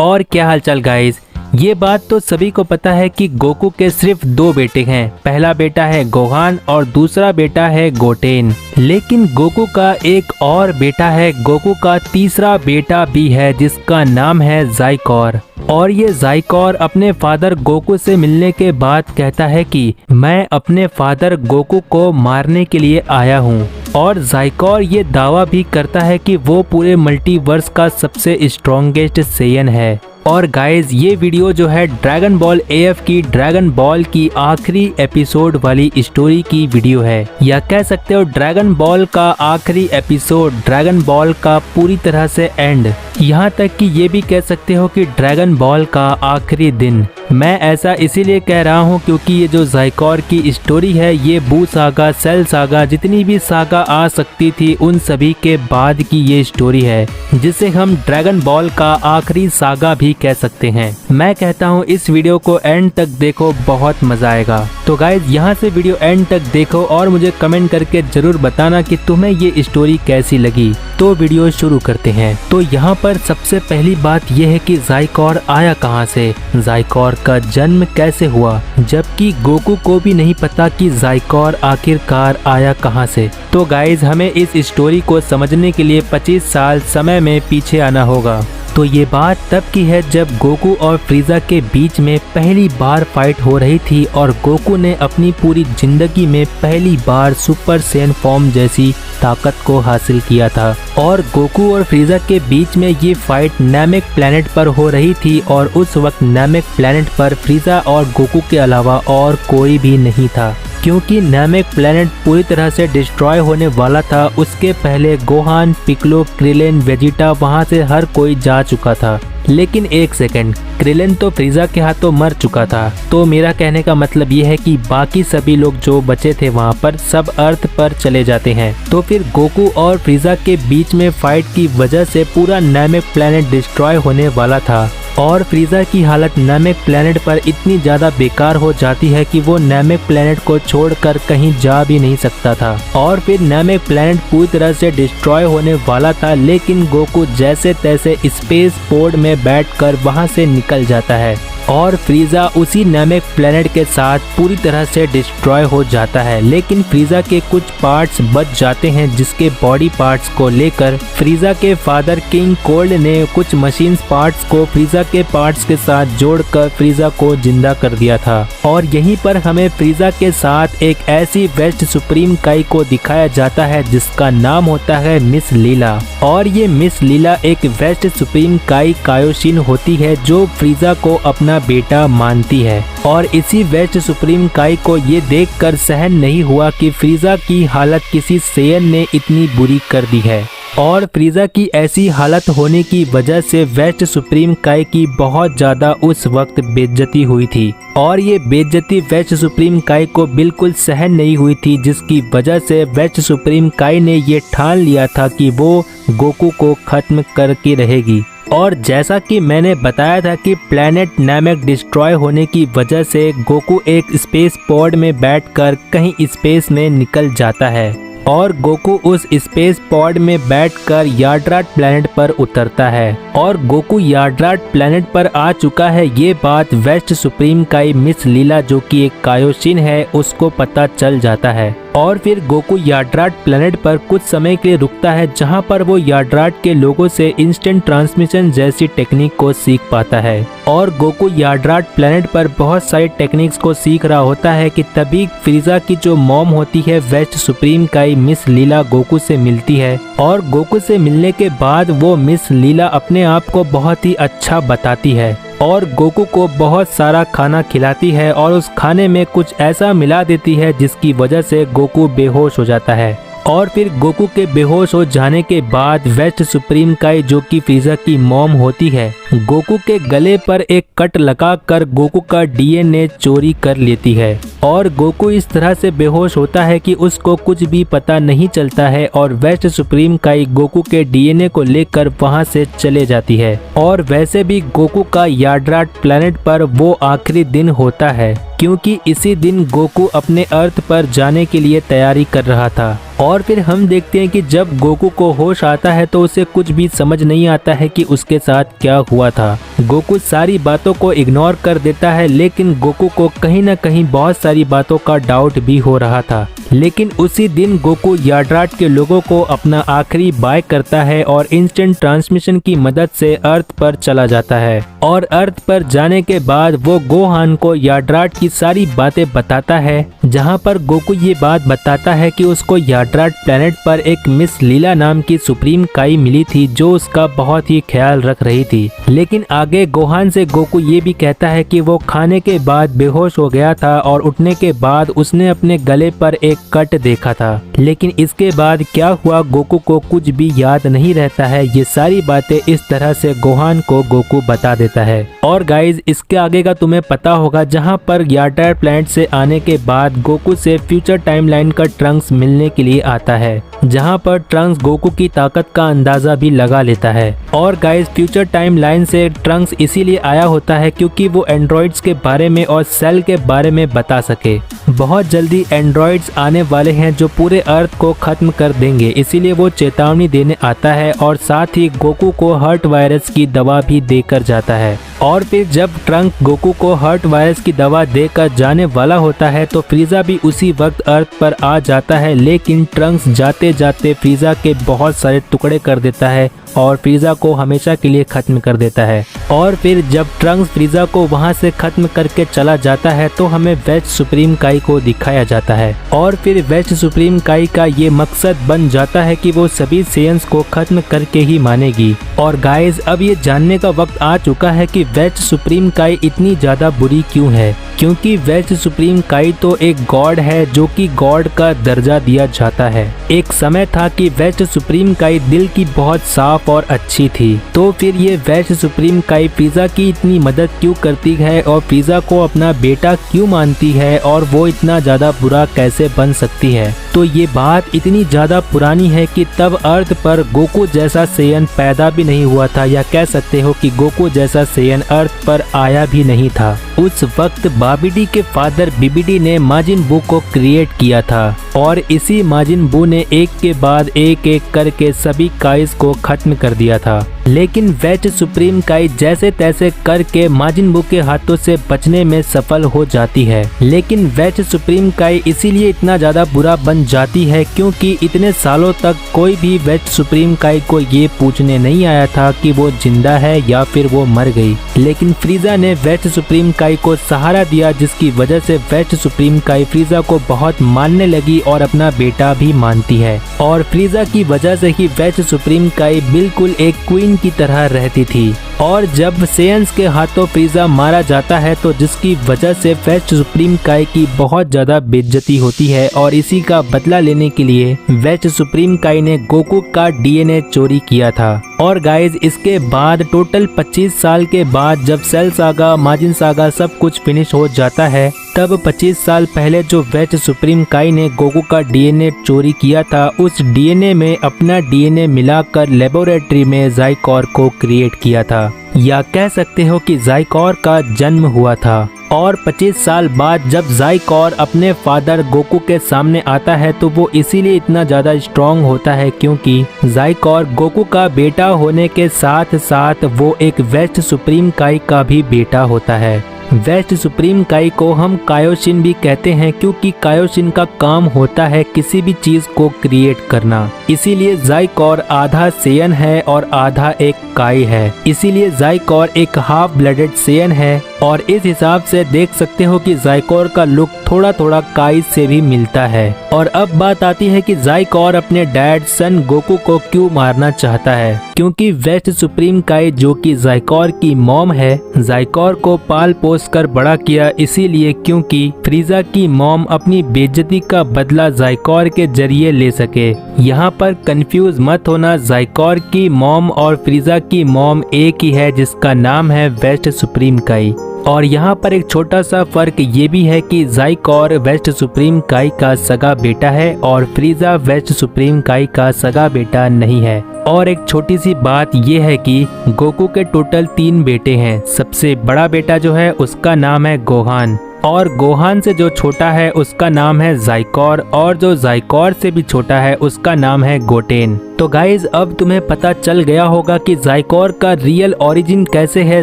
और क्या हालचाल गाइस। ये बात तो सभी को पता है कि गोकू के सिर्फ 2 बेटे हैं। पहला बेटा है गोहान और दूसरा बेटा है गोटेन। लेकिन गोकू का एक और बेटा है, गोकू का तीसरा बेटा भी है जिसका नाम है ज़ाइकोर। और ये ज़ाइकोर अपने फादर गोकू से मिलने के बाद कहता है कि मैं अपने फादर गोकू को मारने के लिए आया हूँ। और ज़ाइकोर ये दावा भी करता है कि वो पूरे मल्टीवर्स का सबसे स्ट्रॉन्गेस्ट सेयन है। और गाइज ये वीडियो जो है ड्रैगन बॉल AF की ड्रैगन बॉल की आखिरी एपिसोड वाली स्टोरी की वीडियो है, या कह सकते हो ड्रैगन बॉल का आखिरी एपिसोड, ड्रैगन बॉल का पूरी तरह से एंड। यहाँ तक कि ये भी कह सकते हो कि ड्रैगन बॉल का आखिरी दिन। मैं ऐसा इसीलिए कह रहा हूँ क्योंकि ये जो ज़ाइकोर की स्टोरी है ये बू सागा, सेल सागा, जितनी भी सागा आ सकती थी उन सभी के बाद की ये स्टोरी है, जिसे हम ड्रैगन बॉल का आखिरी सागा भी कह सकते हैं। मैं कहता हूँ इस वीडियो को एंड तक देखो, बहुत मजा आएगा। तो गाइज यहाँ से वीडियो एंड तक देखो और मुझे कमेंट करके जरूर बताना कि तुम्हें ये स्टोरी कैसी लगी। तो वीडियो शुरू करते हैं। तो यहाँ पर सबसे पहली बात यह है कि ज़ाइकोर आया कहाँ से, ज़ाइकोर का जन्म कैसे हुआ, जबकि गोकू को भी नहीं पता कि ज़ाइकोर आखिरकार आया कहाँ से। तो गाइज हमें इस स्टोरी को समझने के लिए 25 साल समय में पीछे आना होगा। तो ये बात तब की है जब गोकू और फ्रीजा के बीच में पहली बार फाइट हो रही थी और गोकू ने अपनी पूरी जिंदगी में पहली बार सुपर सैयन फॉर्म जैसी ताकत को हासिल किया था। और गोकू और फ्रीजा के बीच में ये फाइट नामेक प्लेनेट पर हो रही थी और उस वक्त नामेक प्लेनेट पर फ्रीजा और गोकू के अलावा और कोई भी नहीं था, क्योंकि नामेक प्लेनेट पूरी तरह से डिस्ट्रॉय होने वाला था। उसके पहले गोहान, पिक्लो, क्रिलेन, वेजिटा, वहां से हर कोई जा चुका था। लेकिन एक सेकंड, क्रिलेन तो फ्रीजा के हाथों मर चुका था। तो मेरा कहने का मतलब ये है कि बाकी सभी लोग जो बचे थे वहाँ पर सब अर्थ पर चले जाते हैं। तो फिर गोकू और फ्रीजा के बीच में फाइट की वजह से पूरा नामेक प्लेनेट डिस्ट्रॉय होने वाला था। और फ्रीजा की हालत नामेक प्लेनेट पर इतनी ज़्यादा बेकार हो जाती है कि वो नामेक प्लेनेट को छोड़कर कहीं जा भी नहीं सकता था। और फिर नामेक प्लेनेट पूरी तरह से डिस्ट्रॉय होने वाला था, लेकिन गोकू जैसे तैसे स्पेस पोर्ट में बैठकर वहां से निकल जाता है और फ्रीजा उसी नामेक प्लेनेट के साथ पूरी तरह से डिस्ट्रॉय हो जाता है। लेकिन फ्रीजा के कुछ पार्ट्स बच जाते हैं, जिसके बॉडी पार्ट्स को लेकर फ्रीजा के फादर किंग कोल्ड ने कुछ मशीन पार्ट्स को फ्रीजा के पार्ट्स के साथ जोड़कर फ्रीजा को जिंदा कर दिया था। और यहीं पर हमें फ्रीजा के साथ एक ऐसी वेस्ट सुप्रीम काई को दिखाया जाता है जिसका नाम होता है मिस लीला। और ये मिस लीला एक वेस्ट सुप्रीम काई कायोशिन होती है जो फ्रीजा को अपना बेटा मानती है। और इसी वेस्ट सुप्रीम काई को ये देखकर सहन नहीं हुआ कि फ्रीजा की हालत किसी सेयन ने इतनी बुरी कर दी है। और फ्रीजा की ऐसी हालत होने की वजह से वेस्ट सुप्रीम काई की बहुत ज़्यादा उस वक्त बेइज्जती हुई थी। और ये बेइज्जती वेस्ट सुप्रीम काई को बिल्कुल सहन नहीं हुई थी, जिसकी वजह से वेस्ट सुप्रीम काई ने ये ठान लिया था कि वो गोकू को खत्म करके रहेगी। और जैसा कि मैंने बताया था कि प्लेनेट नामेक डिस्ट्रॉय होने की वजह से गोकू एक स्पेस पॉड में बैठकर कहीं स्पेस में निकल जाता है और गोकू उस स्पेस पॉड में बैठकर याड्राट प्लेनेट पर उतरता है। और गोकू याड्राट प्लेनेट पर आ चुका है, ये बात वेस्ट सुप्रीम काई मिस लीला जो कि एक कायोशिन है उसको पता चल जाता है। और फिर गोकू याड्राट प्लेनेट पर कुछ समय के लिए रुकता है, जहां पर वो याड्राट के लोगों से इंस्टेंट ट्रांसमिशन जैसी टेक्निक को सीख पाता है। और गोकू याड्राट प्लेनेट पर बहुत सारी टेक्निक्स को सीख रहा होता है कि तभी फ्रीजा की जो मॉम होती है वेस्ट सुप्रीम काई मिस लीला गोकू से मिलती है। और गोकू से मिलने के बाद वो मिस लीला अपने आप को बहुत ही अच्छा बताती है और गोकू को बहुत सारा खाना खिलाती है और उस खाने में कुछ ऐसा मिला देती है जिसकी वजह से गोकू बेहोश हो जाता है। और फिर गोकू के बेहोश हो जाने के बाद वेस्ट सुप्रीम काई जो कि फ्रीजा की मॉम होती है, गोकू के गले पर एक कट लगाकर गोकू का DNA चोरी कर लेती है। और गोकू इस तरह से बेहोश होता है कि उसको कुछ भी पता नहीं चलता है और वेस्ट सुप्रीम काई गोकू के DNA को लेकर वहां से चले जाती है। और वैसे भी गोकू का याड्राट प्लेनेट पर वो आखिरी दिन होता है, क्योंकि इसी दिन गोकू अपने अर्थ पर जाने के लिए तैयारी कर रहा था। और फिर हम देखते हैं कि जब गोकू को होश आता है तो उसे कुछ भी समझ नहीं आता है कि उसके साथ क्या हुआ हुआ था। गोकू सारी बातों को इग्नोर कर देता है, लेकिन गोकू को कहीं न कहीं बहुत सारी बातों का डाउट भी हो रहा था। लेकिन उसी दिन गोकू याड्राट के लोगों को अपना आखिरी बाय करता है और इंस्टेंट ट्रांसमिशन की मदद से अर्थ पर चला जाता है। और अर्थ पर जाने के बाद वो गोहान को याड्राट की सारी बातें बताता है, जहां पर गोकू ये बात बताता है कि उसको याड्राट प्लेनेट पर एक मिस लीला नाम की सुप्रीम काई मिली थी जो उसका बहुत ही ख्याल रख रही थी। लेकिन आगे गोहान से गोकू ये भी कहता है कि वो खाने के बाद बेहोश हो गया था और उठने के बाद उसने अपने गले पर एक कट देखा था। लेकिन इसके बाद क्या हुआ गोकू को कुछ भी याद नहीं रहता है। ये सारी बातें इस तरह से गोहान को गोकू बता देता है। और गाइज इसके आगे का तुम्हें पता होगा, जहां पर याड्राट प्लैनेट से आने के बाद गोकू से फ्यूचर टाइमलाइन का ट्रंक्स मिलने के लिए आता है, जहां पर ट्रंक्स गोकू की ताकत का अंदाजा भी लगा लेता है। और गाइज फ्यूचर टाइमलाइन से ट्रंक्स इसीलिए आया होता है क्योंकि वो एंड्रॉइड्स के बारे में और सेल के बारे में बता सके। बहुत जल्दी एंड्रॉइड्स आने वाले हैं जो पूरे अर्थ को खत्म कर देंगे, इसीलिए वो चेतावनी देने आता है और साथ ही गोकू को हर्ट वायरस की दवा भी देकर जाता है। और फिर जब ट्रंक गोकू को हर्ट वायरस की दवा देकर जाने वाला होता है तो फ्रीजा भी उसी वक्त अर्थ पर आ जाता है, लेकिन ट्रंक्स जाते जाते फ्रीजा के बहुत सारे टुकड़े कर देता है और फ्रीजा को हमेशा के लिए खत्म कर देता है। और फिर जब ट्रंक्स फ्रीजा को वहां से खत्म करके चला जाता है तो हमें वेस्ट सुप्रीम काई को दिखाया जाता है। और फिर वेस्ट सुप्रीम काई का ये मकसद बन जाता है कि वो सभी सेयंस को खत्म करके ही मानेगी। और गाइज अब ये जानने का वक्त आ चुका है कि वेस्ट सुप्रीम काई इतनी ज्यादा बुरी क्यों है, क्योंकि वेस्ट सुप्रीम काई तो एक गॉड है जो कि गॉड का दर्जा दिया जाता है। एक समय था कि वेस्ट सुप्रीम काई दिल की बहुत साफ और अच्छी थी, तो फिर ये वेस्ट सुप्रीम काई फ्रीजा की इतनी मदद क्यों करती है और फ्रीजा को अपना बेटा क्यों मानती है और वो इतना ज्यादा बुरा कैसे बन सकती है। तो ये बात इतनी ज्यादा पुरानी है कि तब अर्थ पर गोकू जैसा सेयन पैदा भी नहीं हुआ था, या कह सकते हो कि गोकू जैसा सेयन अर्थ पर आया भी नहीं था। उस वक्त बाबीडी के फादर बीबीडी ने माजिन बू को क्रिएट किया था और इसी माजिन बू ने एक के बाद एक करके सभी काइज को खत्म कर दिया था। लेकिन वेस्ट सुप्रीम काई जैसे तैसे करके माजिन बू के हाथों से बचने में सफल हो जाती है। लेकिन वेस्ट सुप्रीम काई इसीलिए इतना ज्यादा बुरा बन जाती है क्योंकि इतने सालों तक कोई भी वेस्ट सुप्रीम काई को ये पूछने नहीं आया था कि वो जिंदा है या फिर वो मर गई। लेकिन फ्रीजा ने वेस्ट सुप्रीम काई को सहारा दिया, जिसकी वजह से वेस्ट सुप्रीम काई फ्रीजा को बहुत मानने लगी और अपना बेटा भी मानती है। और फ्रीजा की वजह से ही वेस्ट सुप्रीम काई बिल्कुल एक क्वीन की तरह रहती थी। और जब सेयंस के हाथों फ्रीजा मारा जाता है तो जिसकी वजह से वेस्ट सुप्रीम काई की बहुत ज्यादा बेइज्जती होती है और इसी का बदला लेने के लिए वेस्ट सुप्रीम काई ने गोकू का डीएनए चोरी किया था। और गाइज इसके बाद टोटल 25 साल के बाद जब सेल सागा, माजिन सागा सब कुछ फिनिश हो जाता है, तब 25 साल पहले जो वेस्ट सुप्रीम काई ने गोकू का डीएनए चोरी किया था, उस डीएनए में अपना डीएनए मिलाकर लेबोरेटरी में ज़ाइकॉर को क्रिएट किया था, या कह सकते हो कि ज़ाइकॉर का जन्म हुआ था। और 25 साल बाद जब ज़ाइकॉर अपने फादर गोकू के सामने आता है तो वो इसीलिए इतना ज़्यादा स्ट्रॉन्ग होता है क्योंकि ज़ाइकॉर गोकू का बेटा होने के साथ साथ वो एक वेस्ट सुप्रीम काई का भी बेटा होता है। वेस्ट सुप्रीम काई को हम कायोशिन भी कहते हैं क्योंकि कायोशिन का काम होता है किसी भी चीज को क्रिएट करना। इसीलिए ज़ाइकॉर आधा सेयन है और आधा एक काई है, इसीलिए ज़ाइकॉर एक हाफ ब्लडेड सेयन है। और इस हिसाब से देख सकते हो कि ज़ाइकॉर का लुक थोड़ा थोड़ा काई से भी मिलता है। और अब बात आती है कि ज़ाइकॉर अपने डैड सन गोकू को क्यों मारना चाहता है, क्योंकि वेस्ट सुप्रीम काई जो कि ज़ाइकॉर की मॉम है, ज़ाइकॉर को पाल पोस कर बड़ा किया, इसीलिए क्योंकि फ्रीजा की मॉम अपनी बेइज्जती का बदला ज़ाइकॉर के जरिए ले सके। यहाँ पर कंफ्यूज मत होना, ज़ाइकॉर की मॉम और फ्रीजा की मॉम एक ही है जिसका नाम है वेस्ट सुप्रीम काई। और यहाँ पर एक छोटा सा फर्क ये भी है कि ज़ाइकॉर वेस्ट सुप्रीम काई का सगा बेटा है और फ्रीजा वेस्ट सुप्रीम काई का सगा बेटा नहीं है। और एक छोटी सी बात ये है कि गोकू के टोटल 3 बेटे हैं। सबसे बड़ा बेटा जो है उसका नाम है गोहान, और गोहान से जो छोटा है उसका नाम है ज़ाइकॉर, और जो ज़ाइकॉर से भी छोटा है उसका नाम है गोटेन। तो गाइज अब तुम्हें पता चल गया होगा कि ज़ाइकोर का रियल ओरिजिन कैसे है,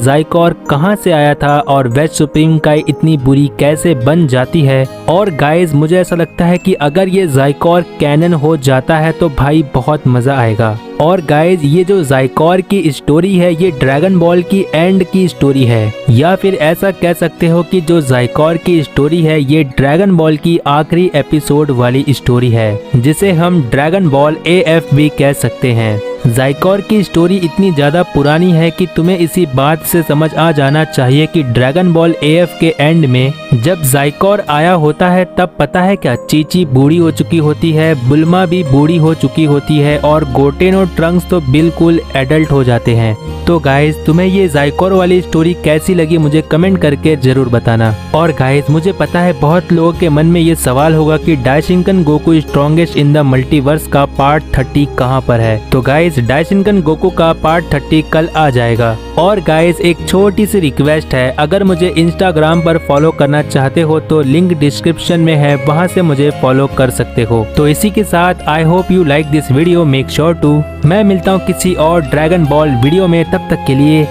ज़ाइकोर कहां से आया था और वेज सुप्रीम काई इतनी बुरी कैसे बन जाती है। और गाइज मुझे ऐसा लगता है कि अगर ये ज़ाइकोर कैनन हो जाता है तो भाई बहुत मज़ा आएगा। और गाइज ये जो ज़ाइकोर की स्टोरी है ये ड्रैगन बॉल की एंड की स्टोरी है, या फिर ऐसा कह सकते हो कि जो ज़ाइकोर की स्टोरी है ये ड्रैगन बॉल की आखिरी एपिसोड वाली स्टोरी है, जिसे हम ड्रैगन बॉल AF भी कह सकते हैं। ज़ाइकोर की स्टोरी इतनी ज़्यादा पुरानी है कि तुम्हें इसी बात से समझ आ जाना चाहिए कि ड्रैगन बॉल AF के एंड में जब ज़ाइकोर आया होता है तब पता है क्या, चीची बूढ़ी हो चुकी होती है, बुल्मा भी बूढ़ी हो चुकी होती है और गोटेन और ट्रंक्स तो बिल्कुल एडल्ट हो जाते हैं। तो गाइज तुम्हें ये ज़ाइकोर वाली स्टोरी कैसी लगी मुझे कमेंट करके जरूर बताना। और गाइज मुझे पता है बहुत लोगों के मन में ये सवाल होगा कि Daishinkan Goku strongest in the multiverse का पार्ट 30 कहाँ पर है। तो गाइज डाइशिंकन गोकू का पार्ट 30 कल आ जाएगा। और गाइज एक छोटी सी रिक्वेस्ट है, अगर मुझे इंस्टाग्राम पर फॉलो करना चाहते हो तो लिंक डिस्क्रिप्शन में है, वहां से मुझे फॉलो कर सकते हो। तो इसी के साथ I hope you like this video, make sure to. मैं मिलता हूँ किसी और ड्रैगन बॉल वीडियो में, तब तक के लिए